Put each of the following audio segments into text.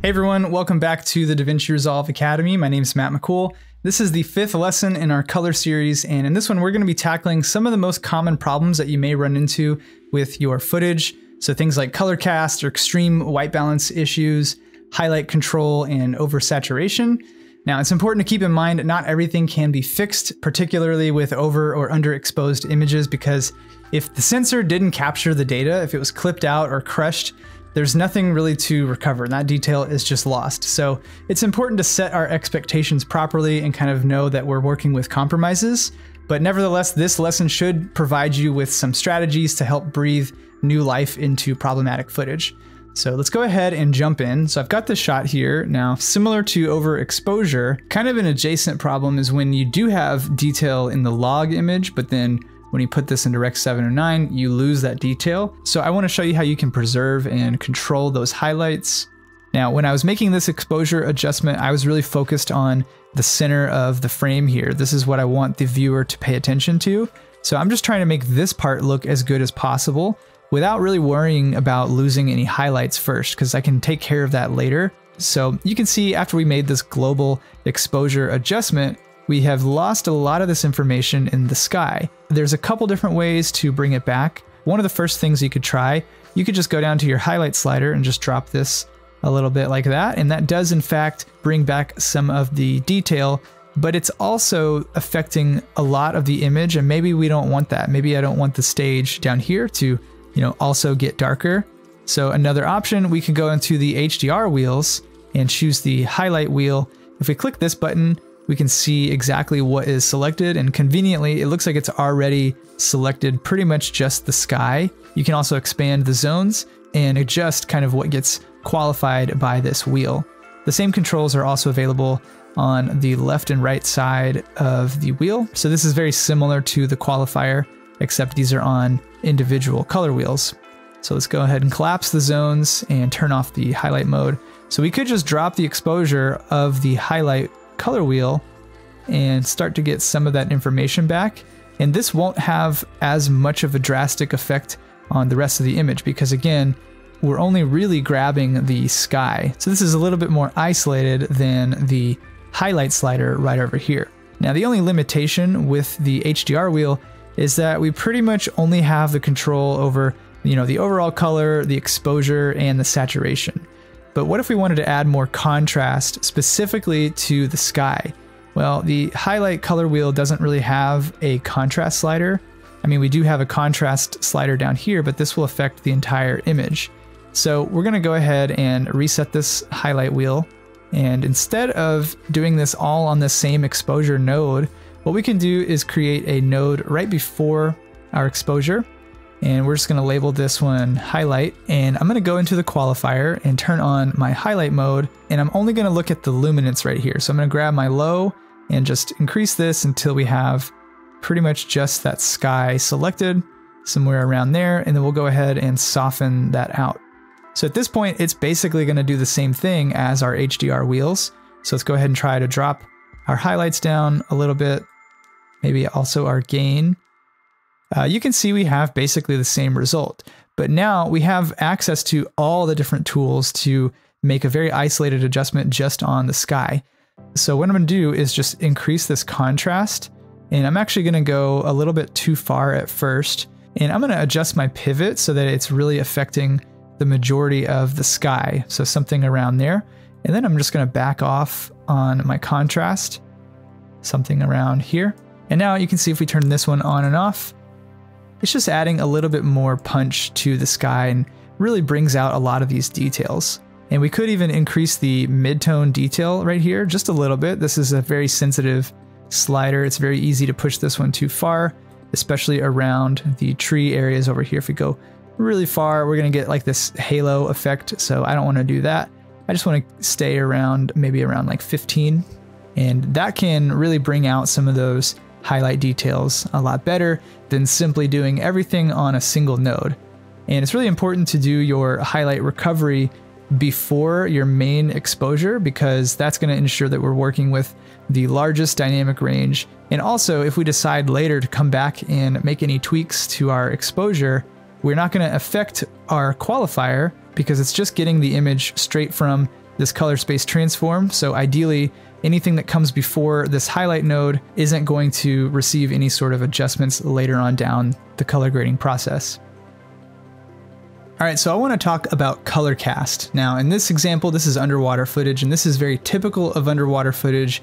Hey everyone, welcome back to the DaVinci Resolve Academy. My name is Matt McCool. This is the 5th lesson in our color series, and in this one we're going to be tackling some of the most common problems that you may run into with your footage. So things like color cast or extreme white balance issues, highlight control, and oversaturation. Now it's important to keep in mind not everything can be fixed, particularly with over or underexposed images, because if the sensor didn't capture the data, if it was clipped out or crushed, there's nothing really to recover, and that detail is just lost. So it's important to set our expectations properly and kind of know that we're working with compromises. But nevertheless, this lesson should provide you with some strategies to help breathe new life into problematic footage. So let's go ahead and jump in. So I've got this shot here. Now, similar to overexposure, kind of an adjacent problem is when you do have detail in the log image, but then when you put this into Rec 709, you lose that detail. So I want to show you how you can preserve and control those highlights. Now, when I was making this exposure adjustment, I was really focused on the center of the frame here. This is what I want the viewer to pay attention to. So I'm just trying to make this part look as good as possible without really worrying about losing any highlights first, because I can take care of that later. So you can see after we made this global exposure adjustment, we have lost a lot of this information in the sky. There's a couple different ways to bring it back. One of the first things you could try, you could just go down to your highlight slider and just drop this a little bit like that. And that does in fact bring back some of the detail, but it's also affecting a lot of the image, and maybe we don't want that. Maybe I don't want the stage down here to, also get darker. So another option, we can go into the HDR wheels and choose the highlight wheel. If we click this button, we can see exactly what is selected, and conveniently, it looks like it's already selected pretty much just the sky. You can also expand the zones and adjust kind of what gets qualified by this wheel. The same controls are also available on the left and right side of the wheel. So this is very similar to the qualifier, except these are on individual color wheels. So let's go ahead and collapse the zones and turn off the highlight mode. So we could just drop the exposure of the highlight color wheel and start to get some of that information back. And this won't have as much of a drastic effect on the rest of the image because, again, we're only really grabbing the sky. So this is a little bit more isolated than the highlight slider right over here. Now, the only limitation with the HDR wheel is that we pretty much only have the control over, the overall color, the exposure, and the saturation. But what if we wanted to add more contrast specifically to the sky? Well, the highlight color wheel doesn't really have a contrast slider. I mean, we do have a contrast slider down here, but this will affect the entire image. So we're going to go ahead and reset this highlight wheel. And instead of doing this all on the same exposure node, what we can do is create a node right before our exposure. And we're just going to label this one highlight, and I'm going to go into the qualifier and turn on my highlight mode, and I'm only going to look at the luminance right here. So I'm going to grab my low and just increase this until we have pretty much just that sky selected somewhere around there, and then we'll go ahead and soften that out. So at this point, it's basically going to do the same thing as our HDR wheels. So let's go ahead and try to drop our highlights down a little bit, maybe also our gain. You can see we have basically the same result, but now we have access to all the different tools to make a very isolated adjustment just on the sky. So what I'm going to do is just increase this contrast, and I'm actually going to go a little bit too far at first, and I'm going to adjust my pivot so that it's really affecting the majority of the sky, so something around there. And then I'm just going to back off on my contrast, something around here. And now you can see if we turn this one on and off, it's just adding a little bit more punch to the sky and really brings out a lot of these details. And we could even increase the mid-tone detail right here just a little bit. This is a very sensitive slider. It's very easy to push this one too far, especially around the tree areas over here. If we go really far, we're going to get like this halo effect. So I don't want to do that. I just want to stay around, maybe around like 15. And that can really bring out some of those highlight details a lot better than simply doing everything on a single node. And it's really important to do your highlight recovery before your main exposure, because that's going to ensure that we're working with the largest dynamic range. And also, if we decide later to come back and make any tweaks to our exposure, we're not going to affect our qualifier because it's just getting the image straight from this color space transform. So ideally, anything that comes before this highlight node isn't going to receive any sort of adjustments later on down the color grading process. All right, so I want to talk about color cast. Now, in this example, this is underwater footage, and this is very typical of underwater footage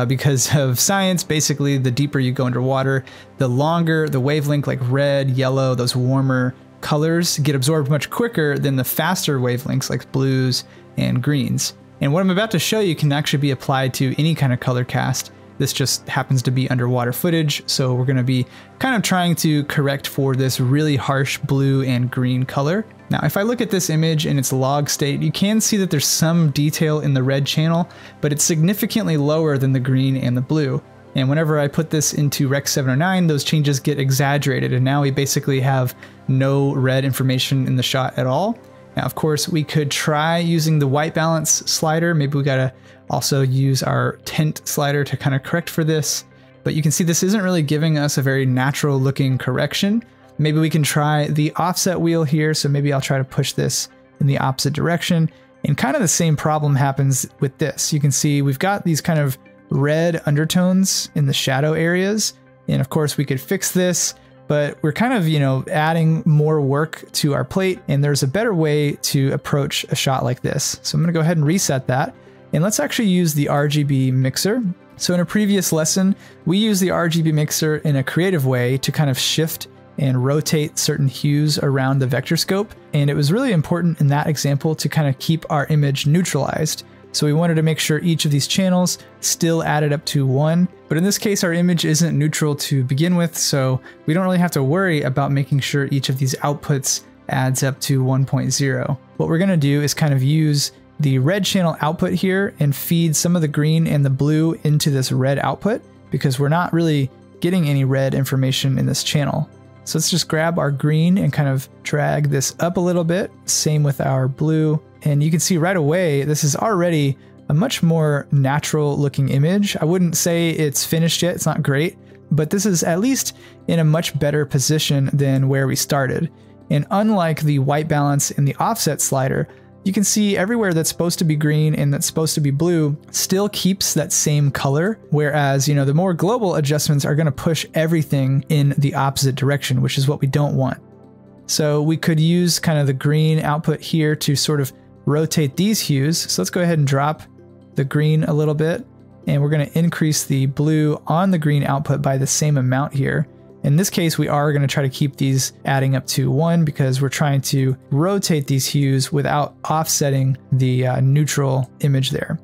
because of science. Basically, the deeper you go underwater, the longer the wavelength, like red, yellow, those warmer colors get absorbed much quicker than the faster wavelengths like blues and greens. And what I'm about to show you can actually be applied to any kind of color cast. This just happens to be underwater footage, so we're going to be kind of trying to correct for this really harsh blue and green color. Now, if I look at this image in its log state, you can see that there's some detail in the red channel, but it's significantly lower than the green and the blue. And whenever I put this into Rec 709, those changes get exaggerated, and now we basically have no red information in the shot at all. Now, of course, we could try using the white balance slider. Maybe we gotta also use our tint slider to kind of correct for this. But you can see this isn't really giving us a very natural looking correction. Maybe we can try the offset wheel here. So maybe I'll try to push this in the opposite direction. And kind of the same problem happens with this. You can see we've got these kind of red undertones in the shadow areas. And of course we could fix this, but we're kind of, adding more work to our plate, and there's a better way to approach a shot like this. So I'm gonna go ahead and reset that, and let's actually use the RGB mixer. So in a previous lesson, we used the RGB mixer in a creative way to kind of shift and rotate certain hues around the vector scope, and it was really important in that example to kind of keep our image neutralized. So we wanted to make sure each of these channels still added up to 1, but in this case our image isn't neutral to begin with, so we don't really have to worry about making sure each of these outputs adds up to 1.0. What we're going to do is kind of use the red channel output here and feed some of the green and the blue into this red output, because we're not really getting any red information in this channel. So let's just grab our green and kind of drag this up a little bit. Same with our blue. And you can see right away, this is already a much more natural looking image. I wouldn't say it's finished yet, it's not great, but this is at least in a much better position than where we started. And unlike the white balance and the offset slider, you can see everywhere that's supposed to be green and that's supposed to be blue still keeps that same color. Whereas, the more global adjustments are going to push everything in the opposite direction, which is what we don't want. So we could use kind of the green output here to sort of rotate these hues. So let's go ahead and drop the green a little bit, and we're going to increase the blue on the green output by the same amount here. In this case, we are going to try to keep these adding up to 1 because we're trying to rotate these hues without offsetting the neutral image there.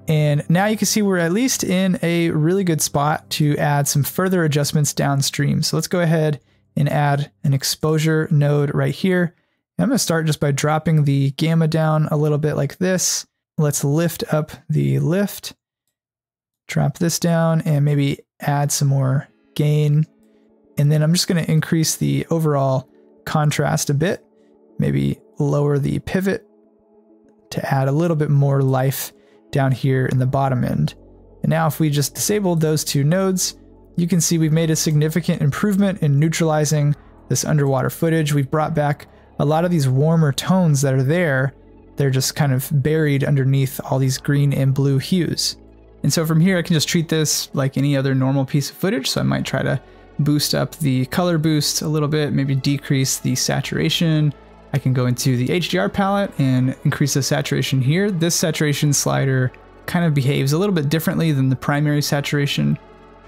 And now you can see we're at least in a really good spot to add some further adjustments downstream. So let's go ahead and add an exposure node right here. I'm going to start just by dropping the gamma down a little bit like this. Let's lift up the lift, drop this down, and maybe add some more gain. And then I'm just going to increase the overall contrast a bit, maybe lower the pivot to add a little bit more life down here in the bottom end. And now if we just disabled those two nodes, you can see we've made a significant improvement in neutralizing this underwater footage. We've brought back a lot of these warmer tones that are there. They're just kind of buried underneath all these green and blue hues. And so from here, I can just treat this like any other normal piece of footage. So I might try to boost up the color boost a little bit, maybe decrease the saturation. I can go into the HDR palette and increase the saturation here. This saturation slider kind of behaves a little bit differently than the primary saturation.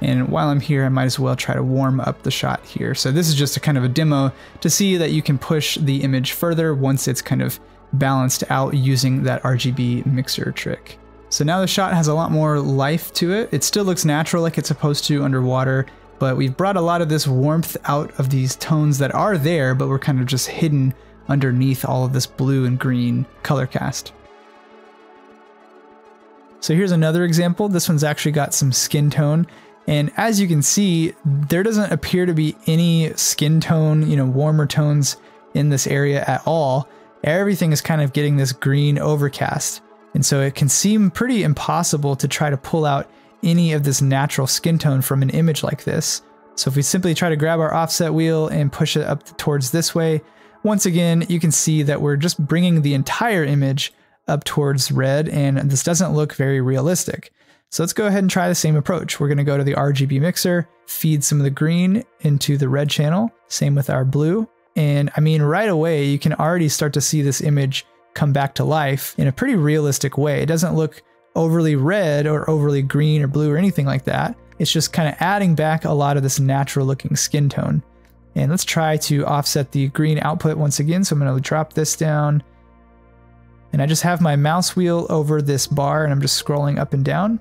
And while I'm here, I might as well try to warm up the shot here. So this is just a kind of a demo to see that you can push the image further once it's kind of balanced out using that RGB mixer trick. So now the shot has a lot more life to it. It still looks natural like it's supposed to underwater, but we've brought a lot of this warmth out of these tones that are there, but we're kind of just hidden underneath all of this blue and green color cast. So here's another example. This one's actually got some skin tone. And as you can see, there doesn't appear to be any skin tone, warmer tones in this area at all. Everything is kind of getting this green overcast. And so it can seem pretty impossible to try to pull out any of this natural skin tone from an image like this. So if we simply try to grab our offset wheel and push it up towards this way, once again, you can see that we're just bringing the entire image up towards red, and this doesn't look very realistic. So let's go ahead and try the same approach. We're going to go to the RGB mixer, feed some of the green into the red channel, same with our blue. And I mean, right away, you can already start to see this image come back to life in a pretty realistic way. It doesn't look overly red or overly green or blue or anything like that. It's just kind of adding back a lot of this natural looking skin tone. And let's try to offset the green output once again. So I'm going to drop this down. And I just have my mouse wheel over this bar and I'm just scrolling up and down.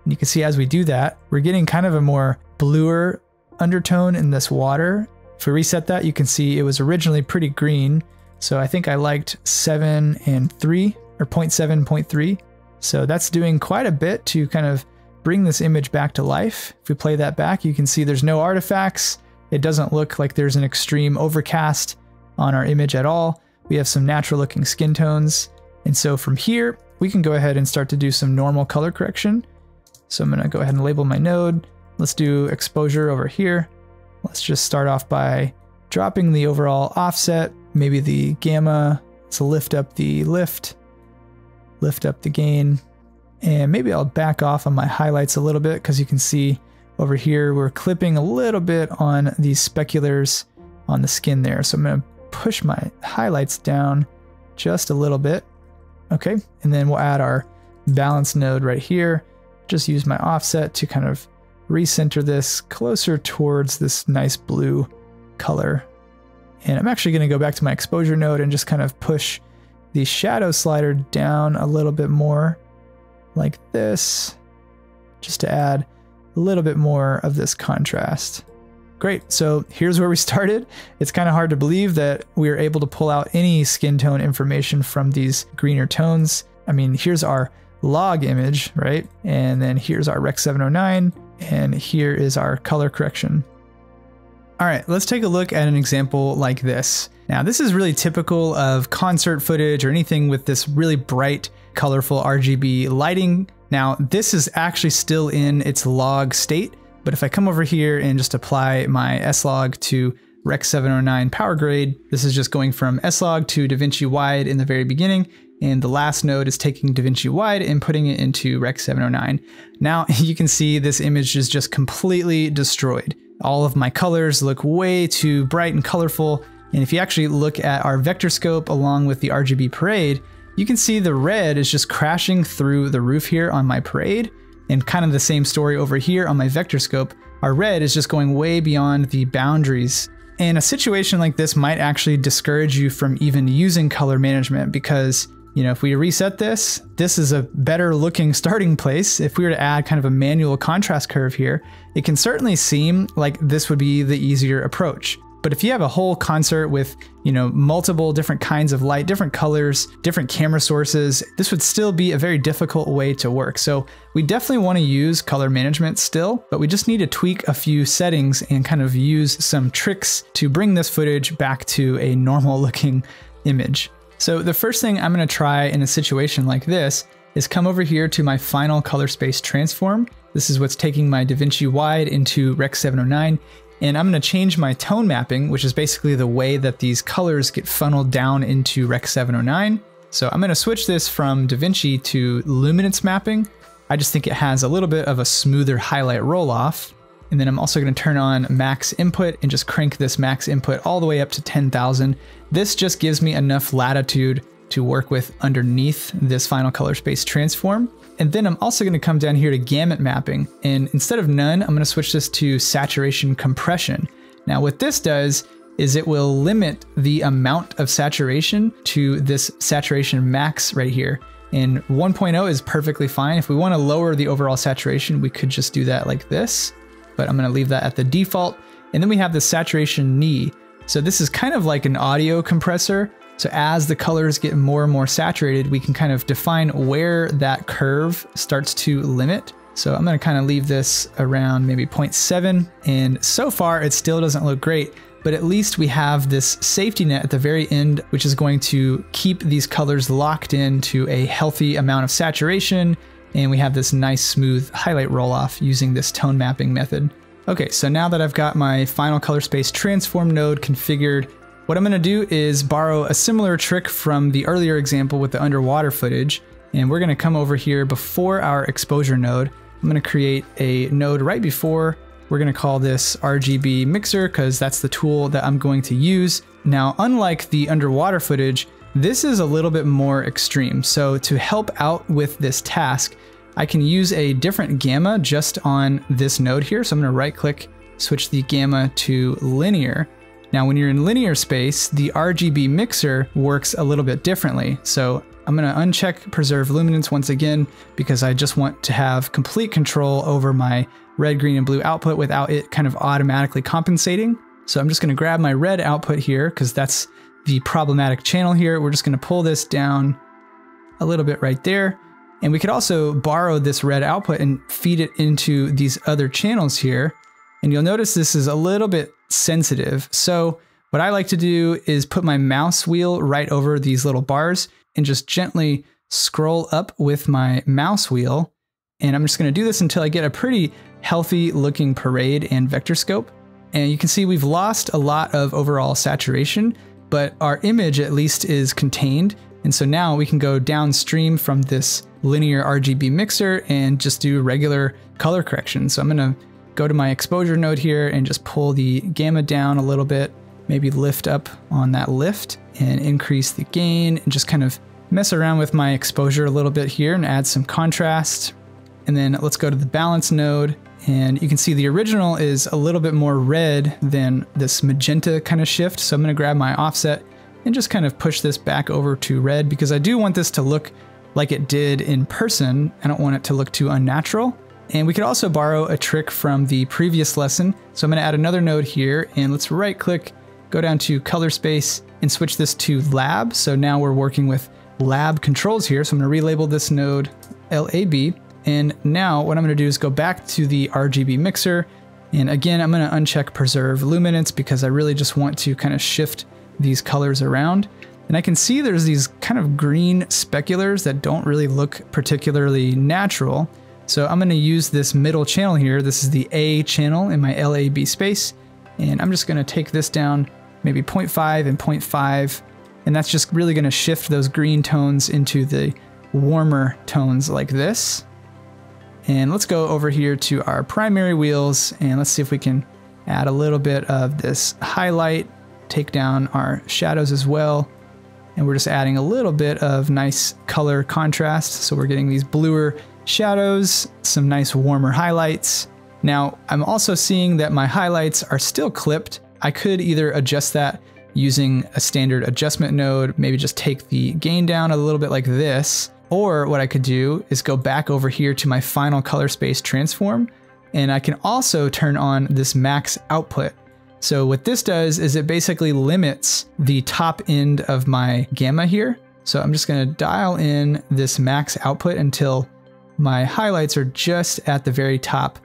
And you can see as we do that, we're getting kind of a more bluer undertone in this water. If we reset that, you can see it was originally pretty green. So I think I liked 7 and 3 or 0.7, 0.3. So that's doing quite a bit to kind of bring this image back to life. If we play that back, you can see there's no artifacts. It doesn't look like there's an extreme overcast on our image at all. We have some natural looking skin tones. And so from here, we can go ahead and start to do some normal color correction. So I'm going to go ahead and label my node. Let's do exposure over here. Let's just start off by dropping the overall offset, maybe the gamma. Let's lift up the lift up the gain, and maybe I'll back off on my highlights a little bit because you can see over here we're clipping a little bit on these speculars on the skin there. So I'm going to push my highlights down just a little bit. Okay, and then we'll add our balance node right here. Just use my offset to kind of recenter this closer towards this nice blue color. And I'm actually going to go back to my exposure node and just kind of push the shadow slider down a little bit more like this, just to add a little bit more of this contrast. Great, so here's where we started. It's kind of hard to believe that we were able to pull out any skin tone information from these greener tones. I mean, here's our log image, right? And then here's our Rec 709, and here is our color correction. All right, let's take a look at an example like this. Now, this is really typical of concert footage or anything with this really bright, colorful RGB lighting. Now, this is actually still in its log state, but if I come over here and just apply my S-Log to Rec 709 power grade, this is just going from S-Log to DaVinci Wide in the very beginning, and the last node is taking DaVinci Wide and putting it into Rec 709. Now, you can see this image is just completely destroyed. All of my colors look way too bright and colorful. And if you actually look at our vector scope along with the RGB parade, you can see the red is just crashing through the roof here on my parade. And kind of the same story over here on my vector scope. Our red is just going way beyond the boundaries. And a situation like this might actually discourage you from even using color management because, you know, if we reset this, this is a better looking starting place. If we were to add kind of a manual contrast curve here, it can certainly seem like this would be the easier approach. But if you have a whole concert with, you know, multiple different kinds of light, different colors, different camera sources, this would still be a very difficult way to work. So we definitely want to use color management still, but we just need to tweak a few settings and kind of use some tricks to bring this footage back to a normal looking image. So the first thing I'm going to try in a situation like this is come over here to my final color space transform. This is what's taking my DaVinci Wide into Rec 709. And I'm going to change my tone mapping, which is basically the way that these colors get funneled down into Rec 709. So I'm going to switch this from DaVinci to luminance mapping. I just think it has a little bit of a smoother highlight roll off. And then I'm also going to turn on max input and just crank this max input all the way up to 10,000. This just gives me enough latitude to work with underneath this final color space transform. And then I'm also going to come down here to gamut mapping. And instead of none, I'm going to switch this to saturation compression. Now what this does is it will limit the amount of saturation to this saturation max right here. And 1.0 is perfectly fine. If we want to lower the overall saturation, we could just do that like this. But I'm going to leave that at the default. And then we have the saturation knee. So this is kind of like an audio compressor. So as the colors get more and more saturated, we can kind of define where that curve starts to limit. So I'm going to kind of leave this around maybe 0.7. And so far it still doesn't look great, but at least we have this safety net at the very end, which is going to keep these colors locked into a healthy amount of saturation. And we have this nice smooth highlight roll off using this tone mapping method. Okay, so now that I've got my final color space transform node configured What I'm gonna do is borrow a similar trick from the earlier example with the underwater footage, and we're gonna come over here before our exposure node. I'm gonna create a node right before. We're gonna call this RGB mixer because that's the tool that I'm going to use. Now, unlike the underwater footage, this is a little bit more extreme. So to help out with this task, I can use a different gamma just on this node here. So I'm gonna right click, switch the gamma to linear. Now, when you're in linear space, the RGB mixer works a little bit differently. So I'm gonna uncheck preserve luminance once again, because I just want to have complete control over my red, green, and blue output without it kind of automatically compensating. So I'm just gonna grab my red output here because that's the problematic channel here. We're just gonna pull this down a little bit right there. And we could also borrow this red output and feed it into these other channels here. And you'll notice this is a little bit sensitive. So what I like to do is put my mouse wheel right over these little bars and just gently scroll up with my mouse wheel. And I'm just gonna do this until I get a pretty healthy looking parade and vector scope. And you can see we've lost a lot of overall saturation, but our image at least is contained. And so now we can go downstream from this linear RGB mixer and just do regular color correction. So I'm gonna go to my exposure node here and just pull the gamma down a little bit, maybe lift up on that lift and increase the gain and just kind of mess around with my exposure a little bit here and add some contrast. And then let's go to the balance node. And you can see the original is a little bit more red than this magenta kind of shift. So I'm gonna grab my offset and just kind of push this back over to red because I do want this to look like it did in person. I don't want it to look too unnatural. And we could also borrow a trick from the previous lesson. So I'm gonna add another node here and let's right click, go down to color space and switch this to lab. So now we're working with lab controls here. So I'm gonna relabel this node LAB. And now what I'm gonna do is go back to the RGB mixer. And again, I'm gonna uncheck preserve luminance because I really just want to kind of shift these colors around. And I can see there's these kind of green speculars that don't really look particularly natural. So I'm gonna use this middle channel here. This is the A channel in my LAB space. And I'm just gonna take this down maybe 0.5 and 0.5. And that's just really gonna shift those green tones into the warmer tones like this. And let's go over here to our primary wheels and let's see if we can add a little bit of this highlight, take down our shadows as well. And we're just adding a little bit of nice color contrast. So we're getting these bluer shadows, some nice warmer highlights. Now, I'm also seeing that my highlights are still clipped. I could either adjust that using a standard adjustment node, maybe just take the gain down a little bit like this. Or what I could do is go back over here to my final color space transform, and I can also turn on this max output. So what this does is it basically limits the top end of my gamma here. So I'm just gonna dial in this max output until my highlights are just at the very top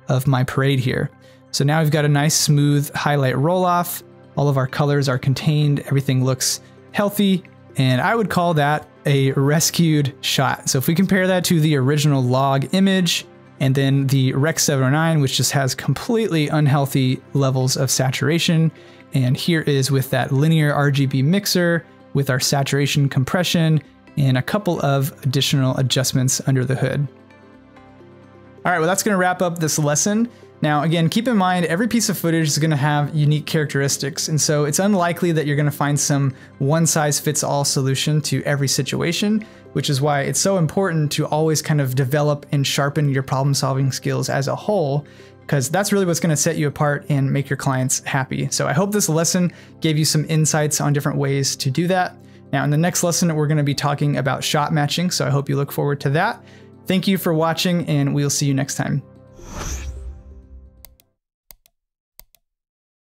of my parade here. So now we've got a nice smooth highlight roll off. All of our colors are contained, everything looks healthy, and I would call that a rescued shot. So if we compare that to the original log image and then the Rec 709, which just has completely unhealthy levels of saturation, and here is with that linear RGB mixer with our saturation compression and a couple of additional adjustments under the hood. All right, well, that's gonna wrap up this lesson. Now, again, keep in mind, every piece of footage is gonna have unique characteristics, and so it's unlikely that you're gonna find some one-size-fits-all solution to every situation, which is why it's so important to always kind of develop and sharpen your problem-solving skills as a whole, because that's really what's gonna set you apart and make your clients happy. So I hope this lesson gave you some insights on different ways to do that. Now, in the next lesson, we're gonna be talking about shot matching, so I hope you look forward to that. Thank you for watching, and we'll see you next time.